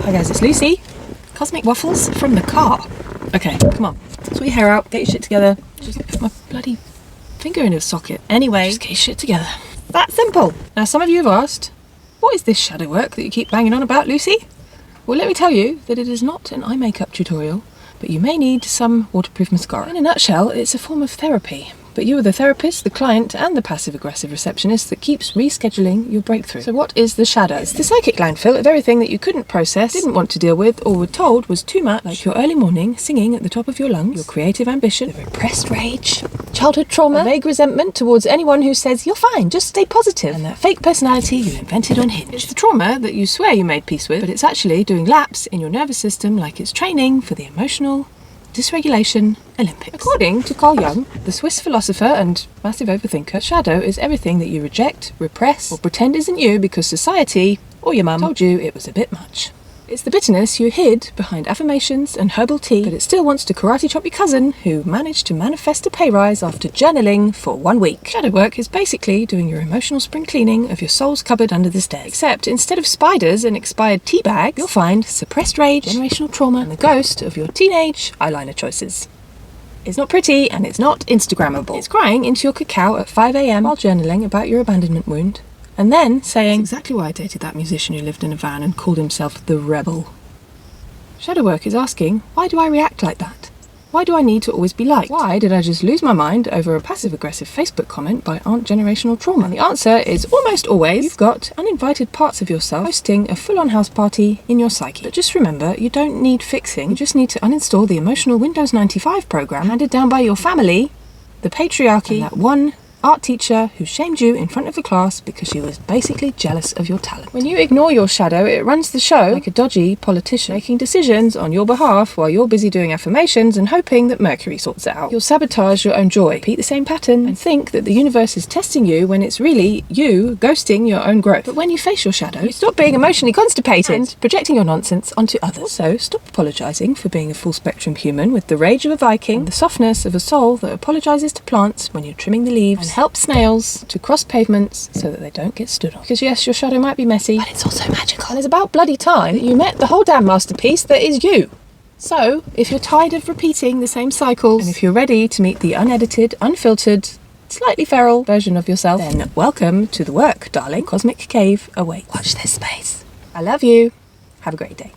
Hi guys, it's Lucy. Cosmic waffles from the car. Okay, come on. Sort your hair out, get your shit together. Just put my bloody finger in a socket. Anyway, just get your shit together. That simple. Now some of you have asked, what is this shadow work that you keep banging on about, Lucy? Well, let me tell you that it is not an eye makeup tutorial, but you may need some waterproof mascara. In a nutshell, it's a form of therapy. But you are the therapist, the client, and the passive-aggressive receptionist that keeps rescheduling your breakthrough. So what is the shadow? It's the psychic landfill of everything that you couldn't process, didn't want to deal with, or were told was too much, like your early morning singing at the top of your lungs, your creative ambition, the repressed rage, childhood trauma, a vague resentment towards anyone who says, you're fine, just stay positive, and that fake personality you invented on Hinge. It's the trauma that you swear you made peace with, but it's actually doing laps in your nervous system like it's training for the emotional dysregulation Olympics. According to Carl Jung, the Swiss philosopher and massive overthinker, shadow is everything that you reject, repress, or pretend isn't you because society, or your mum, told you it was a bit much. It's the bitterness you hid behind affirmations and herbal tea, but it still wants to karate chop your cousin who managed to manifest a pay rise after journaling for 1 week. Shadow work is basically doing your emotional spring cleaning of your soul's cupboard under the stairs. Except instead of spiders and expired tea bags, you'll find suppressed rage, generational trauma, and the ghost of your teenage eyeliner choices. It's not pretty and it's not Instagrammable. It's crying into your cacao at 5 AM while journaling about your abandonment wound. And then saying, that's exactly why I dated that musician who lived in a van and called himself the Rebel. Shadow work is asking, why do I react like that? Why do I need to always be liked? Why did I just lose my mind over a passive-aggressive Facebook comment by Aunt Generational Trauma? And the answer is almost always, you've got uninvited parts of yourself hosting a full-on house party in your psyche. But just remember, you don't need fixing. You just need to uninstall the emotional Windows 95 program handed down by your family, the patriarchy, and that one art teacher who shamed you in front of the class because she was basically jealous of your talent. When you ignore your shadow, it runs the show like a dodgy politician, making decisions on your behalf while you're busy doing affirmations and hoping that Mercury sorts it out. You'll sabotage your own joy, repeat the same pattern, and think that the universe is testing you when it's really you ghosting your own growth. But when you face your shadow, you stop being emotionally constipated and projecting your nonsense onto others. Also, stop apologising for being a full-spectrum human with the rage of a Viking and the softness of a soul that apologises to plants when you're trimming the leaves, and help snails to cross pavements so that they don't get stood on. Because yes, your shadow might be messy, but it's also magical. And it's about bloody time that you met the whole damn masterpiece that is you. So, if you're tired of repeating the same cycles, and if you're ready to meet the unedited, unfiltered, slightly feral version of yourself, then welcome to the work, darling. Cosmic cave awaits. Watch this space. I love you. Have a great day.